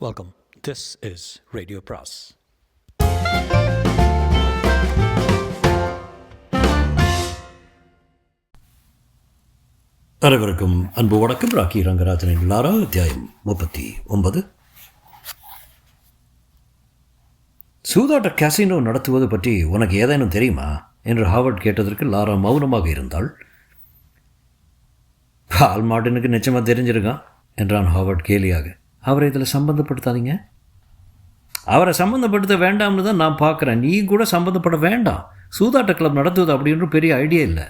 Welcome. This is Radio Pras. அனைவருக்கும் அன்பு வணக்கம். ராக்கி ரங்கராஜனின் லாரா அத்தியாயம் 39. சூதாட்ட கேசினோ நடத்துவது பற்றி உனக்கு ஏதேனும் தெரியுமா என்று ஹாவர்ட் கேட்டதற்கு லாரா மௌனமாக இருந்தாள். பால் மார்டினுக்கு நிச்சயமாக தெரிஞ்சிருக்கான் என்றான் ஹாவர்ட் கேலியாக. அவரை இதில் சம்பந்தப்படுத்தாதீங்க. அவரை சம்மந்தப்படுத்த வேண்டாம்னு தான் நான் பார்க்குறேன். நீ கூட சம்மந்தப்பட வேண்டாம். சூதாட்ட கிளப் நடத்துவது அப்படின்ற பெரிய ஐடியா இல்லை.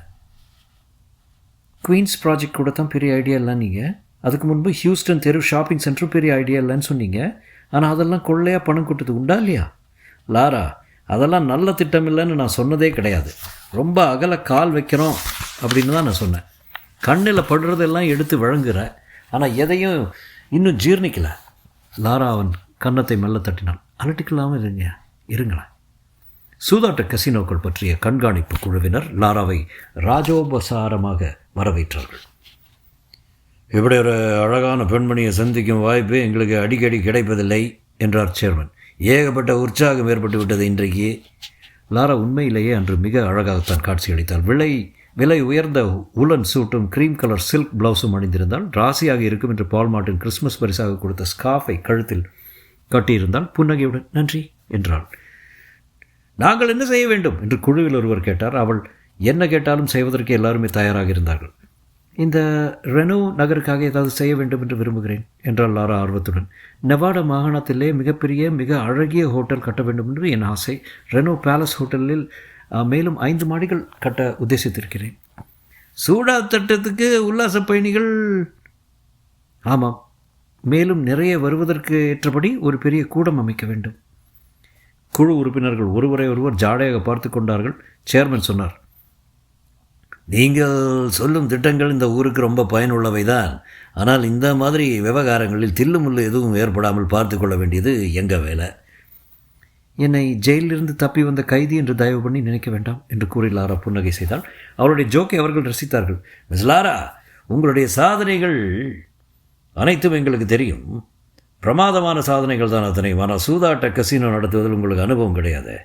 குவீன்ஸ் ப்ராஜெக்ட் கூட தான் பெரிய ஐடியா இல்லை. நீங்கள் அதுக்கு முன்பு ஹியூஸ்டன் தெரு ஷாப்பிங் சென்டரும் பெரிய ஐடியா இல்லைன்னு சொன்னீங்க. ஆனால் அதெல்லாம் கொள்ளையாக பணம் கொட்டது உண்டா இல்லையா? லாரா, அதெல்லாம் நல்ல திட்டம் இல்லைன்னு நான் சொன்னதே கிடையாது. ரொம்ப அகல கால் வைக்கிறோம் அப்படின்னு தான் நான் சொன்னேன். கண்ணில் படுறதெல்லாம் எடுத்து வழங்குற, ஆனால் எதையும் இன்னும் ஜீர்ணிக்கலை. லாரா அவன் கன்னத்தை மெல்ல தட்டினான். அலட்டிக்கலாமல் இருங்களேன். சூதாட்ட கசினோக்கள் பற்றிய கண்காணிப்பு குழுவினர் லாராவை ராஜோபசாரமாக வரவேற்றார்கள். இப்படி ஒரு அழகான பெண்மணியை சந்திக்கும் வாய்ப்பு எங்களுக்கு அடிக்கடி கிடைப்பதில்லை என்றார் சேர்மன். ஏகப்பட்ட உற்சாகம் ஏற்பட்டு விட்டது இன்றைக்கு. லாரா உண்மையிலேயே அன்று மிக அழகாகத்தான் காட்சியளித்தாள். விலை உயர்ந்த உலன் சூட்டும் க்ரீம் கலர் சில்க் ப்ளவுஸும் அணிந்திருந்தால் ராசியாக இருக்கும் என்று பால் மார்ட்டின் கிறிஸ்மஸ் பரிசாக கொடுத்த ஸ்கார்ஃபை கழுத்தில் கட்டியிருந்தால் புன்னகையுடன் நன்றி என்றாள். நாங்கள் என்ன செய்ய வேண்டும் என்று குழுவில் ஒருவர் கேட்டார். அவள் என்ன கேட்டாலும் செய்வதற்கு எல்லாருமே தயாராக இருந்தார்கள். இந்த ரெனோ நகருக்காக ஏதாவது செய்ய வேண்டும் என்று விரும்புகிறேன் என்றாள் லாரா ஆர்வத்துடன். நெவாடா மாகாணத்திலே மிக அழகிய ஹோட்டல் கட்ட வேண்டும் என்று என் ஆசை. ரெனோ பேலஸ் ஹோட்டலில் மேலும் 5 மாடிகள் கட்ட உத்தேசித்திருக்கிறேன். சூடா தட்டத்துக்கு உல்லாச பயணிகள். ஆமாம், மேலும் நிறைய வருவதற்கு ஏற்றபடி ஒரு பெரிய கூடம் அமைக்க வேண்டும். குழு உறுப்பினர்கள் ஒருவரை ஒருவர் ஜாடையாக பார்த்து கொண்டார்கள். சேர்மன் சொன்னார், நீங்கள் சொல்லும் திட்டங்கள் இந்த ஊருக்கு ரொம்ப பயனுள்ளவை தான். ஆனால் இந்த மாதிரி விவகாரங்களில் தில்லுமுள்ளு எதுவும் ஏற்படாமல் பார்த்து கொள்ள வேண்டியது எங்கள் வேலை. என்னை ஜெயிலிலிருந்து தப்பி வந்த கைதி என்று தயவு பண்ணி நினைக்க வேண்டாம் என்று கூறி லாரா புன்னகை செய்தால். அவருடைய ஜோக்கை அவர்கள் ரசித்தார்கள். மிஸ் லாரா, உங்களுடைய சாதனைகள் அனைத்தும் எங்களுக்கு தெரியும். பிரமாதமான சாதனைகள் தான் அத்தனையும். ஆனால் சூதாட்ட கசினோ நடத்துவதில் உங்களுக்கு அனுபவம் கிடையாது.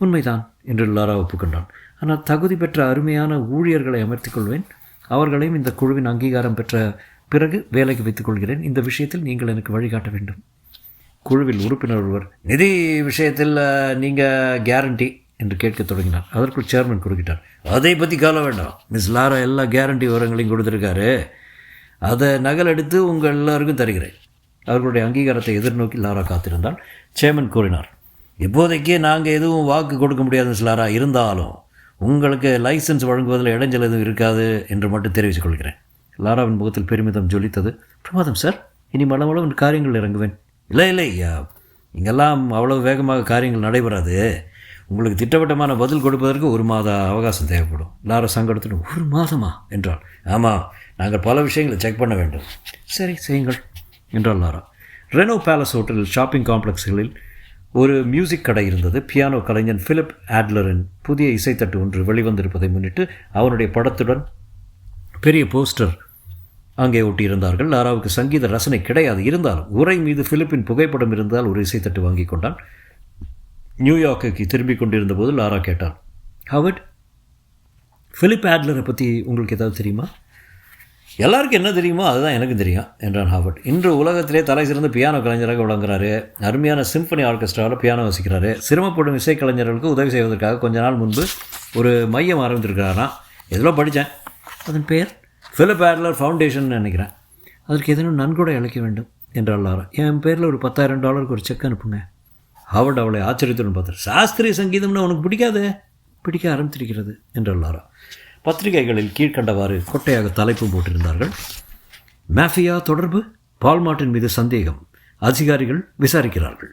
உண்மைதான் என்று லாரா ஒப்புக்கொண்டான். ஆனால் தகுதி பெற்ற அருமையான ஊழியர்களை அமர்த்திக் கொள்வேன். அவர்களையும் இந்த குழுவின் அங்கீகாரம் பெற்ற பிறகு வேலைக்கு வைத்துக் கொள்கிறேன். இந்த விஷயத்தில் நீங்கள் எனக்கு வழிகாட்ட வேண்டும். குழுவில் உறுப்பினர் ஒருவர், நிதி விஷயத்தில் நீங்கள் கேரண்டி என்று கேட்கத் தொடங்கினார். அதற்குள் சேர்மன் குறுக்கிட்டார். அதை பற்றி கால வேண்டாம். மிஸ் லாரா எல்லா கேரண்டி விவரங்களையும் கொடுத்துருக்காரு. அதை நகல் எடுத்து உங்கள் எல்லாருக்கும் தருகிறேன். அவர்களுடைய அங்கீகாரத்தை எதிர்நோக்கி லாரா காத்திருந்தால். சேர்மன் கூறினார், இப்போதைக்கு நாங்கள் எதுவும் வாக்கு கொடுக்க முடியாது மிஸ் லாரா. இருந்தாலும் உங்களுக்கு லைசன்ஸ் வழங்குவதில் இடைஞ்சல் எதுவும் இருக்காது என்று மட்டும் தெரிவித்துக் கொள்கிறேன். லாராவின் முகத்தில் பெருமிதம் ஜொலித்தது. பிரமாதம் சார், இனி மளமளவு காரியங்கள் இறங்குவேன். இல்லை இங்கெல்லாம் அவ்வளவு வேகமாக காரியங்கள் நடைபெறாது. உங்களுக்கு திட்டவட்டமான பதில் கொடுப்பதற்கு 1 மாத அவகாசம் தேவைப்படும். லாரா சங்கடத்துடன் 1 மாதமா என்றாள். ஆமாம், நாங்கள் பல விஷயங்களை செக் பண்ண வேண்டும். சரி, செய்யுங்கள் என்றாள் லாரா. ரெனோ பேலஸ் ஹோட்டலில் ஷாப்பிங் காம்ப்ளெக்ஸ்களில் ஒரு மியூசிக் கடை இருந்தது. பியானோ கலைஞன் பிலிப் ஆட்லரின் புதிய இசைத்தட்டு ஒன்று வெளிவந்திருப்பதை முன்னிட்டு அவனுடைய படத்துடன் பெரிய போஸ்டர் அங்கே ஒட்டியிருந்தார்கள். லாராவுக்கு சங்கீத ரசனை கிடையாது. இருந்தாலும் உரை மீது பிலிப்பின் புகைப்படம் இருந்தால் ஒரு இசைத்தட்டு வாங்கி கொண்டான். நியூயார்க்குக்கு திரும்பிக் கொண்டிருந்த போது லாரா கேட்டான், ஹாவர்ட், பிலிப் ஆட்லரை பற்றி உங்களுக்கு ஏதாவது தெரியுமா? எல்லாருக்கும் என்ன தெரியுமோ அதுதான் எனக்கு தெரியும் என்றான் ஹாவர்ட். இன்று உலகத்திலே தலை சிறந்த பியானோ கலைஞராக விளங்குகிறாரு. அருமையான சிம்பனி ஆர்கெஸ்ட்ராவில் பியானோ வாசிக்கிறாரு. சிரமப்படும் இசைக்கலைஞர்களுக்கு உதவி செய்வதற்காக கொஞ்ச நாள் முன்பு ஒரு மையம் ஆரம்பித்திருக்கிறாராம். எதிலோ படித்தேன். அதன் பெயர் பிலிப் ஆட்லர் ஃபவுண்டேஷன் நினைக்கிறேன். அதற்கு எதனும் நன்கொடை அளிக்க வேண்டும் என்றாள் லாரா. என் பேரில் ஒரு $10,000 ஒரு செக் அனுப்புங்க. ஹாவர்ட் அவளை ஆச்சரியத்துடன் பார்த்தார். சாஸ்திரிய சங்கீதம்னு உனக்கு பிடிக்காது? பிடிக்க ஆரம்பித்திருக்கிறது என்றாள் லாரா. பத்திரிகைகளில் கீழ்கண்டவாறு கொட்டையாக தலைப்பும் போட்டிருந்தார்கள். மாஃபியா தொடர்பு, பால் மார்ட்டின் மீது சந்தேகம், அதிகாரிகள் விசாரிக்கிறார்கள்.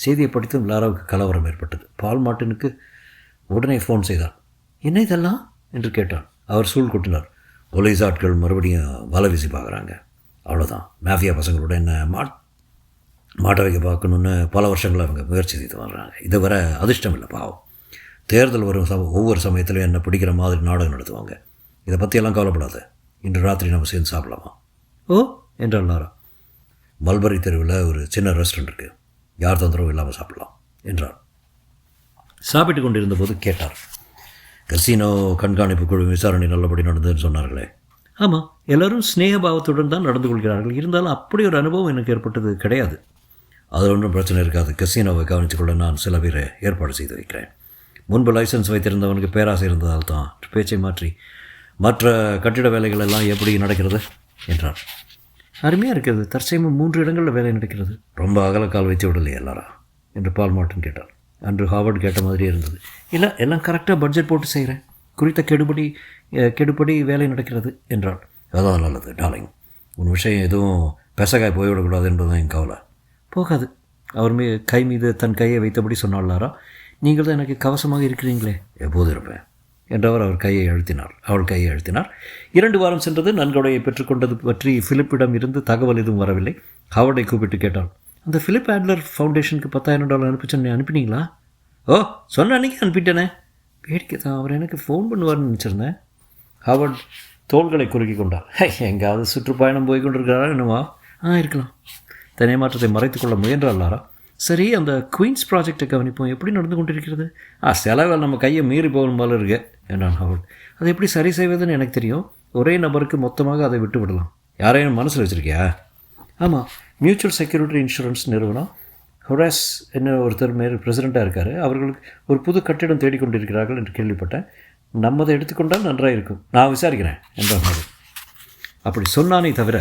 செய்தியை படித்தும் லாராவுக்கு கலவரம் ஏற்பட்டது. பால் மார்ட்டினுக்கு உடனே ஃபோன் செய்தார். என்ன இதெல்லாம் என்று கேட்டான். அவர் சூழ் கொட்டினார். போலீஸ் ஆட்கள் மறுபடியும் வலை வீசி பார்க்குறாங்க. அவ்வளோதான். மாஃபியா பசங்களோட என்ன மாட்ட வைக்க பார்க்கணுன்னு பல வருஷங்களாக அவங்க முயற்சி செய்து வர்றாங்க. இது வர அதிர்ஷ்டம் இல்லை. பாவம், தேர்தல் வரும் ஒவ்வொரு சமயத்திலும் என்னை பிடிக்கிற மாதிரி நாடகம் நடத்துவாங்க. இதை பற்றியெல்லாம் கவலைப்படாத. இன்று ராத்திரி நம்ம சேர்ந்து சாப்பிடலாமா? ஓ என்றாள் லாரா. மல்பரி தெருவில் ஒரு சின்ன ரெஸ்டாரண்ட் இருக்குது, யார் தொந்தரவும் இல்லாமல் சாப்பிடலாம் என்றார். சாப்பிட்டு கொண்டிருந்த போது கேட்டார், கசினோ கண்காணிப்பு குழு விசாரணை நல்லபடி நடந்ததுன்னு சொன்னார்களே? ஆமாம், எல்லோரும் ஸ்நேகபாவத்துடன் தான் நடந்து கொள்கிறார்கள். இருந்தாலும் அப்படி ஒரு அனுபவம் எனக்கு ஏற்பட்டது கிடையாது. அதில் ஒன்றும் பிரச்சனை இருக்காது. கசினோவை கவனித்துக்கொள்ள நான் சில பேரை ஏற்பாடு செய்து வைக்கிறேன். முன்பு லைசன்ஸ் வைத்திருந்தவனுக்கு பேராசை இருந்ததால் தான் பேச்சை மாற்றி மற்ற கட்டிட வேலைகள் எல்லாம் எப்படி நடக்கிறது என்றார். அருமையாக இருக்கிறது. தற்சயமாக 3 இடங்களில் வேலை நடக்கிறது. ரொம்ப அகலக்கால் வைத்து விடலையே எல்லாரா என்று பால் மார்ட்டின் கேட்டார். அன்று ஹாவர்ட் கேட்ட மாதிரியே இருந்தது. இல்லை, எல்லாம் கரெக்டாக பட்ஜெட் போட்டு செய்கிறேன். குறித்த கெடுபடி வேலை நடக்கிறது என்றாள். அதான் நல்லது டார்லிங். உன் விஷயம் எதுவும் பெசகாய் போய்விடக்கூடாது என்பதுதான் என் கவலை. போகாது. அவர் கை மீது தன் கையை வைத்தபடி சொன்னாள் லாரா. நீங்கள் தான் எனக்கு கவசமாக இருக்கிறீங்களே. எப்போது இருப்பேன் என்றவர் அவள் கையை அழுத்தினார். 2 வாரம் சென்றது. நன்கொடையை பெற்றுக்கொண்டது பற்றி பிலிப்பிடம் இருந்து தகவல் எதுவும் வரவில்லை. ஹாவர்டை கூப்பிட்டு கேட்டாள், அந்த பிலிப் ஆட்லர் ஃபவுண்டேஷனுக்கு $10,000 அனுப்பிச்சேன், அனுப்பினீங்களா? ஓ, சொன்ன அன்றைக்கி அனுப்பிட்டேனே. வேடிக்கை தான், அவர் எனக்கு ஃபோன் பண்ணுவார்னு நினச்சிருந்தேன். ஹாவர்ட் தோள்களை குறுக்கி கொண்டார். எங்காவது சுற்றுப்பயணம் போய் கொண்டிருக்கிறாரா என்னவா? இருக்கலாம். தனிமாற்றத்தை மறைத்துக்கொள்ள முயன்றாள் லாரா. சரி, அந்த குயின்ஸ் ப்ராஜெக்டை கவனிப்போம். எப்படி நடந்து கொண்டிருக்கிறது? செலவில் நம்ம கையை மீறி போகும் போல இருக்கு என்றான் ஹாவர்ட். அதை எப்படி சரி செய்வதுன்னு எனக்கு தெரியும். ஒரே நபருக்கு மொத்தமாக அதை விட்டு விடலாம். யாரையும் மனசில் வச்சுருக்கியா? ஆமாம், மியூச்சுவல் செக்யூரிட்டி இன்சூரன்ஸ் நிறுவனம் ஹொராஸ் என்ன ஒருத்தர் பிரசிடெண்ட்டாக இருக்கார். அவர்களுக்கு ஒரு புது கட்டிடம் தேடிக்கொண்டிருக்கிறார்கள் என்று கேள்விப்பட்டேன். நம்மதை எடுத்துக்கொண்டால் நன்றாக இருக்கும். நான் விசாரிக்கிறேன் என்றான் ஹாவர்ட். அப்படி சொன்னானே தவிர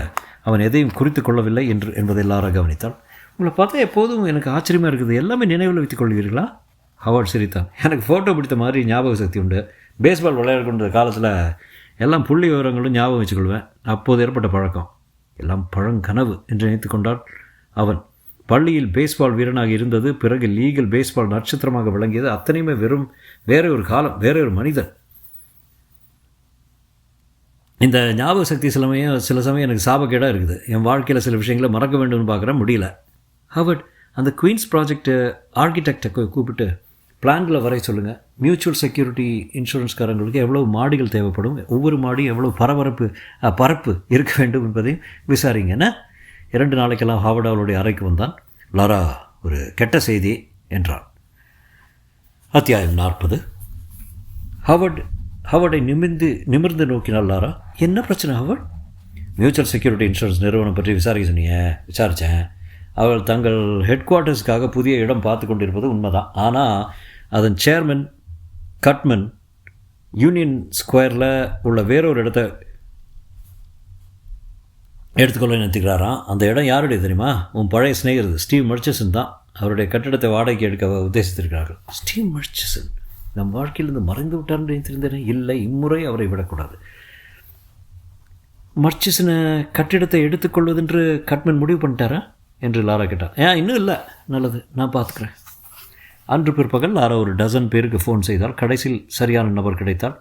அவன் எதையும் குறித்து கொள்ளவில்லை என்பதை எல்லாரும் கவனித்தாள். உங்களை பார்த்தா எப்போதும் எனக்கு ஆச்சரியமாக இருக்குது. எல்லாமே நினைவில் வைத்துக் கொள்வீர்களா? ஹாவர்ட் சிரித்தான். எனக்கு ஃபோட்டோ பிடித்த மாதிரி ஞாபக சக்தி உண்டு. பேஸ்பால் விளையாட கொண்ட காலத்தில் எல்லாம் புள்ளி விவரங்களும் ஞாபகம் வச்சுக்கொள்வேன். அப்போது ஏற்பட்ட பழக்கம் எல்லாம் பழங்கனவு என்று நினைத்து கொண்டால் அவன். பள்ளியில் பேஸ்பால் வீரனாக இருந்தது, பிறகு லீகல் பேஸ்பால் நட்சத்திரமாக விளங்கியது. அத்தனையுமே வேற ஒரு காலம், வேற ஒரு மனிதன். இந்த ஞாபக சக்தி சில சமயம் எனக்கு சாபக்கேடாக இருக்குது. என் வாழ்க்கையில் சில விஷயங்களை மறக்க வேண்டும்னு பார்க்குறேன், முடியல. ஹாவர்ட், அந்த குயின்ஸ் ப்ராஜெக்ட் ஆர்கிடெக்டை கூப்பிட்டு பிளான்களை வரை சொல்லுங்கள். மியூச்சுவல் செக்யூரிட்டி இன்சூரன்ஸ்காரங்களுக்கு எவ்வளோ மாடிகள் தேவைப்படும், ஒவ்வொரு மாடியும் எவ்வளோ பரப்பு இருக்க வேண்டும் என்பதையும் விசாரிங்கன்னா. 2 நாளைக்கெல்லாம் ஹாவர்ட் அவளுடைய அறைக்கு வந்தான். லாரா, ஒரு கெட்ட செய்தி என்றான். அத்தியாயம் 40. ஹாவர்டை நிமிர்ந்து நோக்கினாள் லாரா. என்ன பிரச்சனை ஹாவர்ட்? மியூச்சுவல் செக்யூரிட்டி இன்சூரன்ஸ் நிறுவனம் பற்றி விசாரிக்க சொன்னீங்க. விசாரித்தேன். அவள் தங்கள் ஹெட் குவார்ட்டர்ஸ்க்காக புதிய இடம் பார்த்து கொண்டிருப்பது உண்மைதான். ஆனால் அதன் சேர்மன் கட்மன் யூனியன் ஸ்கொயரில் உள்ள வேறொரு இடத்த எடுத்துக்கொள்ள நிறுத்துக்கிறாராம். அந்த இடம் யாருடைய தெரியுமா? உன் பழைய சிநேகிதர் ஸ்டீவ் மர்ச்சசன் தான். அவருடைய கட்டிடத்தை வாடகைக்கு எடுக்க உத்தேசித்திருக்கிறார்கள். ஸ்டீவ் மர்ச்சசன் நம் வாழ்க்கையிலிருந்து மறைந்து விட்டார்னு நினைத்திருந்தேனே. இல்லை, இம்முறை அவரை விடக்கூடாது. மர்ச்சசனை கட்டிடத்தை எடுத்துக்கொள்வதென்று கட்மன் முடிவு பண்ணிட்டாரா என்று லாரா கேட்டார். இன்னும் இல்லை. நல்லது, நான் பார்த்துக்கிறேன். அன்று பிற்பகல் லாரா ஒரு டசன் பேருக்கு ஃபோன் செய்தால். கடைசியில் சரியான நபர் கிடைத்தால்.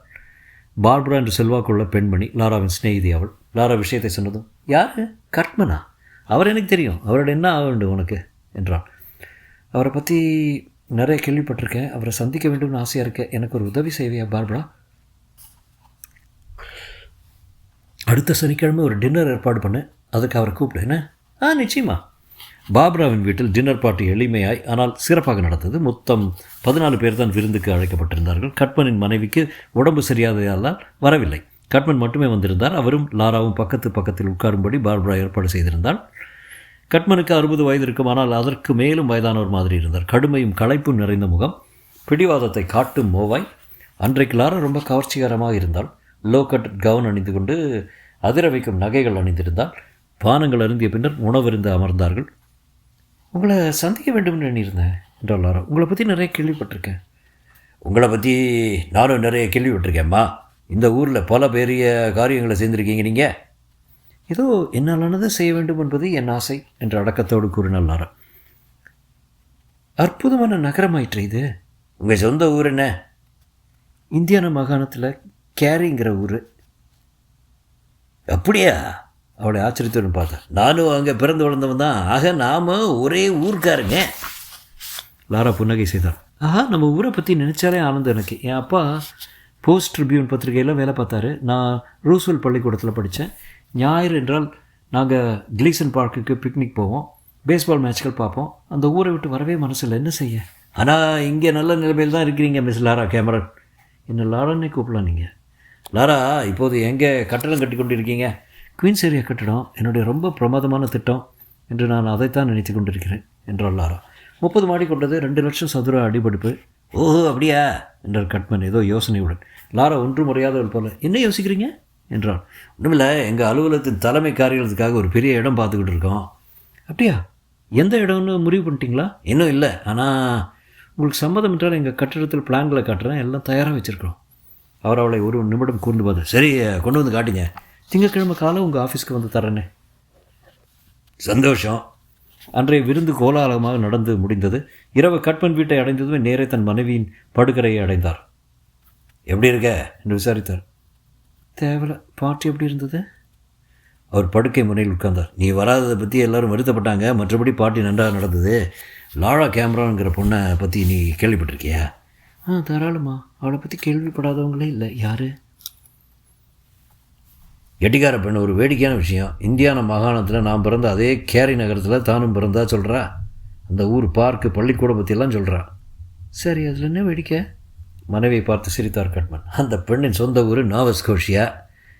பார்பரா என்று செல்வாக்குள்ள பெண்மணி, லாராவின் சிநேகிதி அவள். லாரா விஷயத்தை சொன்னதும், யார்? கட்மனா? அவர் எனக்கு தெரியும். அவரோட என்ன ஆக வேண்டும் உனக்கு என்றான். அவரை பற்றி நிறைய கேள்விப்பட்டிருக்கேன். அவரை சந்திக்க வேண்டும்னு ஆசையாக இருக்கேன். எனக்கு ஒரு உதவி செய்வியா பார்பரா? அடுத்த சனிக்கிழமை ஒரு டின்னர் ஏற்பாடு பண்ணு. அதுக்கு அவரை கூப்பிடு. என்ன? நிச்சயமா. பார்பராவின் வீட்டில் டின்னர் பார்ட்டி எளிமையாய் ஆனால் சிறப்பாக நடந்தது. மொத்தம் 14 பேர் தான் விருந்துக்கு அழைக்கப்பட்டிருந்தார்கள். கட்மனின் மனைவிக்கு உடம்பு சரியாததால் வரவில்லை. கட்மன் மட்டுமே வந்திருந்தார். அவரும் லாராவும் பக்கத்தில் உட்காரும்படி பார்பரா ஏற்பாடு செய்திருந்தாள். கட்மனுக்கு 60 வயது இருக்கும். ஆனால் அதற்கு மேலும் வயதானவர் மாதிரி இருந்தார். கடுமையும் களைப்பும் நிறைந்த முகம், பிடிவாதத்தை காட்டும் மோவாய். அன்றைக்கு லாரா ரொம்ப கவர்ச்சிகரமாக இருந்தாள். லோ கட் கவுன் அணிந்து கொண்டு அதிர வைக்கும் நகைகள் அணிந்திருந்தாள். பானங்கள் அருந்திய பின்னர் உணவருந்து அமர்ந்தார்கள். உங்களை சந்திக்க வேண்டும் எண்ணியிருந்தேன் என்றால் லாரா. உங்களை பற்றி நிறைய கேள்விப்பட்டிருக்கேன். உங்களை பற்றி நானும் நிறைய கேள்விப்பட்டிருக்கேம்மா. இந்த ஊரில் பல பெரிய காரியங்களை செய்திருக்கீங்க நீங்கள். ஏதோ என்னாலானதை செய்ய வேண்டும் என்பது என் ஆசை என்ற அடக்கத்தோடு கூறினாள் லாரா. அற்புதமான நகரமாயிற்று இது. உங்கள் சொந்த ஊர் என்ன? இந்தியானா மாகாணத்தில் கேரிங்கிற ஊர். அப்படியா? அவளை ஆச்சரியத்துடன் பார்த்தேன். நானும் அங்கே பிறந்து வளர்ந்தவன் தான். ஆக நாம் ஒரே ஊருக்காருங்க. லாரா புன்னகை செய்தார். நம்ம ஊரை பற்றி நினச்சாலே ஆனந்தம் எனக்கு. என் அப்பா போஸ்ட் ட்ரிபியூன் பத்திரிகையில் வேலை பார்த்தாரு. நான் ரூஸ்வெல் பள்ளிக்கூடத்தில் படித்தேன். ஞாயிறு என்றால் நாங்கள் கிளீசன் பார்க்குக்கு பிக்னிக் போவோம், பேஸ்பால் மேட்ச்கள் பார்ப்போம். அந்த ஊரை விட்டு வரவே மனசில் என்ன செய்ய. ஆனால் இங்கே நல்ல நிலைமையில் தான் இருக்கிறீங்க மிஸ் லாரா கேமரன். என்ன லாரான்னே கூப்பிடலாம் நீங்கள். லாரா, இப்போது எங்கே கட்டடம் கட்டி கொண்டு இருக்கீங்க? குயின்ஸ் ஏரியா கட்டடம் என்னுடைய ரொம்ப பிரமாதமான திட்டம் என்று நான் அதைத்தான் நினைத்து கொண்டிருக்கிறேன் என்றாள் லாரா. 30 மாடி கொண்டது, 2 லட்சம் சதுர அடிபடுப்பு. ஓஹோ, அப்படியா என்றார் கட்மன் ஏதோ யோசனையுடன். லாரா ஒன்றும் முறையாதவள் போல, என்ன யோசிக்கிறீங்க என்றாள். ஒன்றுமில்லை, எங்கள் அலுவலகத்தின் தலைமை காரியத்துக்காக ஒரு பெரிய இடம் பார்த்துக்கிட்டு இருக்கோம். அப்படியா? எந்த இடம்னு முடிவு பண்ணிட்டீங்களா? இன்னும் இல்லை, ஆனால் உங்களுக்கு சம்மதம் என்றால் எங்கள் கட்டிடத்தில் பிளான்களை காட்டுறேன், எல்லாம் தயாராக வச்சுருக்கோம். அவர் அவளை ஒரு நிமிடம் கூர்ந்து பார்த்து, சரி கொண்டு வந்து காட்டுங்க, திங்கட்கிழமை காலம் உங்கள் ஆஃபீஸ்க்கு வந்து தரேனே. சந்தோஷம். அன்றைய விருந்து கோலாகலமாக நடந்து முடிந்தது. இரவு கட்மன் வீட்டை அடைந்ததுமே நேரே தன் மனைவியின் படுக்கரையை அடைந்தார். எப்படி இருக்க என்று விசாரித்தார். தேவையில்ல, பார்ட்டி எப்படி இருந்தது? அவர் படுக்கை முனையில் உட்கார்ந்தார். நீ வராததை பற்றி எல்லாரும் வருத்தப்பட்டாங்க, மற்றபடி பார்ட்டி நன்றாக நடந்தது. லாரா கேமராங்கிற பொண்ணை பற்றி நீ கேள்விப்பட்டிருக்கியா? தாராளமா, அவளை பற்றி கேள்விப்படாதவங்களே இல்லை. யார்? எட்டிக்கார பெண். ஒரு வேடிக்கையான விஷயம், இந்தியானா மாகாணத்தில் நான் பிறந்த அதே கேரி நகரத்தில் தானும் பிறந்தா சொல்கிறா. அந்த ஊர் பார்க்கு பள்ளிக்கூடம் பற்றியெல்லாம் சொல்கிறா. சரி, அதில் என்ன வேடிக்கை? மனைவியை பார்த்து சிரித்தார் கட்மன். அந்த பெண்ணின் சொந்த ஊர் நோவஸ்கோஷியா.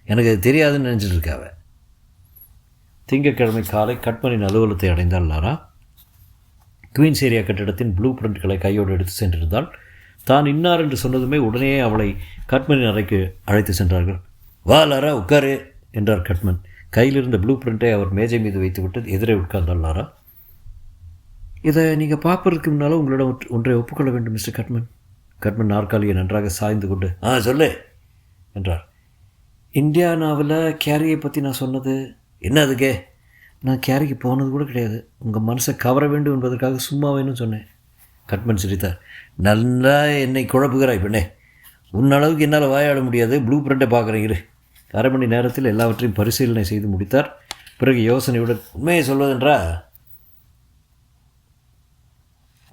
எனக்கு அது தெரியாதுன்னு நினச்சிட்டு இருக்காவ. திங்கட்கிழமை காலை கட்மனின் அலுவலகத்தை அடைந்தாள் லாரா. குயின்ஸ் ஏரியா கட்டிடத்தின் ப்ளூ பிரிண்ட்களை கையோடு எடுத்து சென்றிருந்தால் தான் இன்னார் என்று சொன்னதுமே உடனே அவளை கட்மனின் அறைக்கு அழைத்து சென்றார்கள். வா லாரா, உட்காரு என்றார் கட்மன். கையிலிருந்த ப்ளூ பிரிண்ட்டை அவர் மேஜை மீது வைத்துவிட்டு எதிரே உட்கார்ந்தாள் லாரா. இதை நீங்கள் பார்ப்பதற்கு முன்னால் உங்களிடம் ஒன்றை ஒப்புக்கொள்ள வேண்டும் மிஸ்டர் கட்மன். கட்மன் நாற்காலியை நன்றாக சாய்ந்து கொண்டு சொல்லு என்றார். இந்தியானாவில் கேரியை பற்றி நான் சொன்னது என்ன? அதுக்கே நான் கேரிக்கு போனது கூட கிடையாது. உங்கள் மனசை கவர வேண்டும் என்பதற்காக சும்மா வேணும்னு சொன்னேன். கட்மன் சிரித்தார். நல்லா என்னை குழப்புகிறாய் பெண்ணே. உன்னளவுக்கு என்னால் வாயாட முடியாது. ப்ளூ பிரிண்ட்டை பார்க்குறீங்க. 1/2 மணி நேரத்தில் எல்லாவற்றையும் பரிசீலனை செய்து முடித்தார். பிறகு யோசனையுடன், உண்மையை சொல்வதென்றா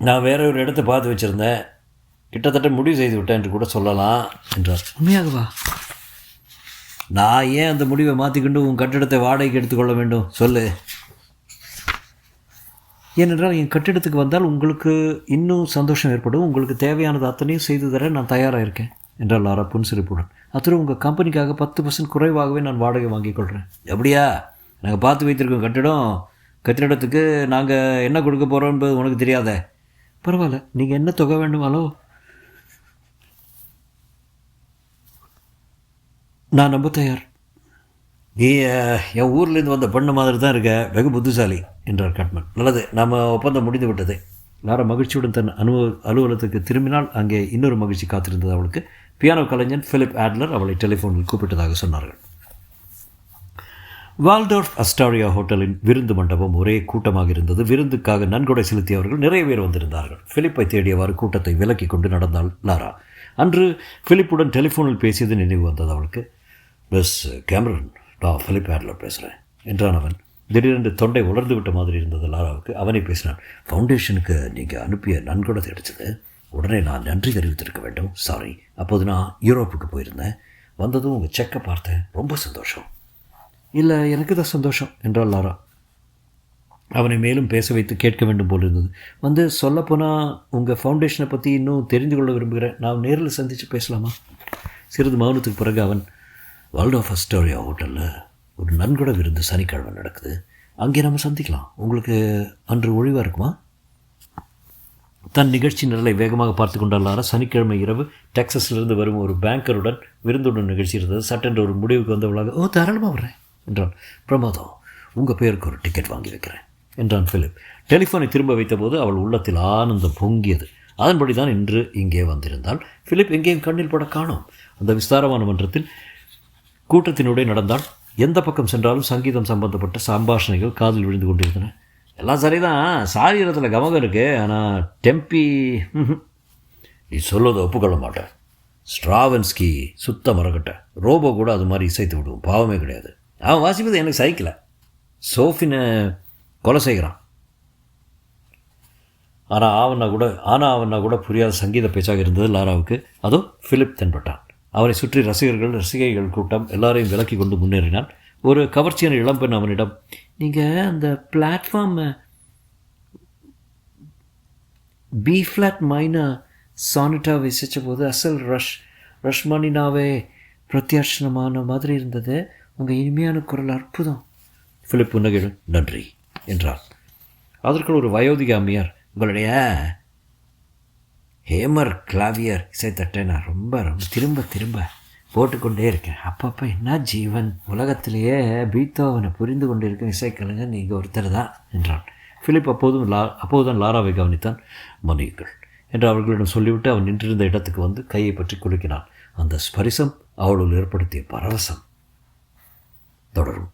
நான் வேற ஒரு இடத்தை பார்த்து வச்சுருந்தேன், கிட்டத்தட்ட முடிவு செய்து விட்டேன் என்று கூட சொல்லலாம் என்றார். உண்மையாகவா? நான் ஏன் அந்த முடிவை மாற்றிக்கொண்டு உன் கட்டிடத்தை வாடகைக்கு எடுத்துக்கொள்ள வேண்டும் சொல்லு. ஏனென்றால் என் கட்டிடத்துக்கு வந்தால் உங்களுக்கு இன்னும் சந்தோஷம் ஏற்படும். உங்களுக்கு தேவையானது அத்தனையும் செய்து தர நான் தயாராக இருக்கேன் என்றால் லாரா புன்சிரிப்புடன். அத்துடன் உங்கள் கம்பெனிக்காக 10% குறைவாகவே நான் வாடகை வாங்கிக் கொள்கிறேன். எப்படியா? நாங்கள் பார்த்து வைத்திருக்கோம் கட்டிடத்துக்கு நாங்கள் என்ன கொடுக்க போகிறோம் என்பது உனக்கு தெரியாத? பரவாயில்ல, நீங்கள் என்ன தொகை வேண்டுமாலோ நான் நம்ப தயார். நீ என் ஊர்லேருந்து வந்த பெண்ணு மாதிரி தான் இருக்க, வெகு புத்திசாலி என்றார் கட்மன். நல்லது, நாம் ஒப்பந்தம் முடிந்து விட்டது. லாரா மகிழ்ச்சியுடன் தன் அலுவலகத்துக்கு திரும்பினால் அங்கே இன்னொரு மகிழ்ச்சி காத்திருந்தது அவளுக்கு. பியானோ கலைஞன் பிலிப் ஆட்லர் அவளை டெலிஃபோனில் கூப்பிட்டதாக சொன்னார்கள். வால்டோர்ஃப் அஸ்டாரியா ஹோட்டலின் விருந்து மண்டபம் ஒரே கூட்டமாக இருந்தது. விருந்துக்காக நன்கொடை செலுத்தியவர்கள் நிறைய பேர் வந்திருந்தார்கள். பிலிப்பை தேடியவாறு கூட்டத்தை விலக்கி கொண்டு நடந்தாள் லாரா. அன்று பிலிப்புடன் டெலிஃபோனில் பேசியது நினைவு வந்தது அவளுக்கு. மிஸ் கேமரன், நான் பிலிப் ஆட்லர் பேசுகிறேன் என்றான் அவன். திடீரென்று தொண்டை உலர்ந்து விட்ட மாதிரி இருந்தது லாராவுக்கு. அவனை பேசினான். ஃபவுண்டேஷனுக்கு நீங்கள் அனுப்பிய நன்கொடை கிடைச்சது. உடனே நான் நன்றி தெரிவித்திருக்க வேண்டும். சாரி, அப்போது நான் யூரோப்புக்கு போயிருந்தேன். வந்ததும் உங்கள் செக்கை பார்த்தேன். ரொம்ப சந்தோஷம். இல்லை, எனக்கு தான் சந்தோஷம் என்றாள் லாரா. அவனை மேலும் பேச வைத்து கேட்க வேண்டும் போல் இருந்தது. வந்து சொல்லப்போனால் உங்கள் ஃபவுண்டேஷனை பற்றி இன்னும் தெரிந்து கொள்ள விரும்புகிறேன். நான் நேரில் சந்தித்து பேசலாமா? சிறிது மௌனத்துக்கு பிறகு அவன், வால்டோர்ஃப் அஸ்டாரியா ஹோட்டலில் ஒரு நன்கொடை விருந்து சனிக்கிழமை நடக்குது. அங்கே நம்ம சந்திக்கலாம். உங்களுக்கு அன்று ஒழிவாக இருக்குமா? தன் நிகழ்ச்சி நிரலை வேகமாக பார்த்து கொண்டாளார. சனிக்கிழமை இரவு டெக்ஸஸிலிருந்து வரும் ஒரு பேங்கருடன் விருந்துடன் நிகழ்ச்சி இருந்தது. சட்டென்று ஒரு முடிவுக்கு வந்தவளாக, தாராளமாக வர்றேன் என்றான். பிரமாதம், உங்கள் பேருக்கு ஒரு டிக்கெட் வாங்கி வைக்கிறேன் என்றான் பிலிப். டெலிஃபோனை திரும்ப வைத்தபோது அவள் உள்ளத்தில் ஆனந்தம் பொங்கியது. அதன்படி தான் இன்று இங்கே வந்திருந்தாள். பிலிப் எங்கேயும் கண்ணில் பட காணோம். அந்த விஸ்தாரமான மன்றத்தில் கூட்டத்தினுடைய நடந்தால் எந்த பக்கம் சென்றாலும் சங்கீதம் சம்பந்தப்பட்ட சம்பாஷணைகள் காதில் விழுந்து கொண்டிருந்தன. எல்லாம் சரிதான், சாரீரத்தில் கமகம் இருக்குது, ஆனால் டெம்பி நீ சொல்வதை ஒப்புக்கொள்ள மாட்டேன். ஸ்ட்ராவன்ஸ்கி சுத்த மரக்கட்ட. ரோபோ கூட அது மாதிரி இசைத்து விடுவோம், பாவமே கிடையாது. அவன் வாசிப்பது எனக்கு சகிக்கல. சோஃபினை கொலை செய்கிறான். ஆவன்னா கூட புரியாத சங்கீத பேச்சாக இருந்தது லாராவுக்கு. அதோ பிலிப் தென்பட்டான். அவரை சுற்றி ரசிகைகள் கூட்டம் எல்லாரையும் விலக்கி கொண்டு முன்னேறினான். ஒரு கவர்ச்சியான இளம்பெண் அவனிடம், நீங்கள் அந்த பிளாட்ஃபார்ம் பி ஃப்ளாட் மைனர் சானிட்டாக விசித்த போது அசல் ரஷ்மணினாவே பிரத்யர்ஷனமான மாதிரி இருந்தது. உங்கள் இனிமையான குரல் அற்புதம். ஃபிலிப் புன்னகையுடன் நன்றி என்றார். அதற்குள் ஒரு வயோதிக அம்மையார், உங்களுடைய ஹேமர் கிளாவியர் இசைத்தட்டை நான் ரொம்ப திரும்ப போட்டுக்கொண்டே இருக்கேன். அப்பப்போ என்ன ஜீவன்! உலகத்திலேயே பீத்தோவனை புரிந்து கொண்டு இருக்கும் இசைக்கலைஞர் நீங்கள் ஒருத்தர் தான் என்றான். ஃபிலிப் அப்போதுதான் லாராவை கவனித்தான். மன்னியுங்கள் என்று அவர்களிடம் சொல்லிவிட்டு அவன் நின்றிருந்த இடத்துக்கு வந்து கையை பற்றி குலுக்கினான். அந்த ஸ்பரிசம் அவளுள் ஏற்படுத்திய பரவசம் தொடரும்.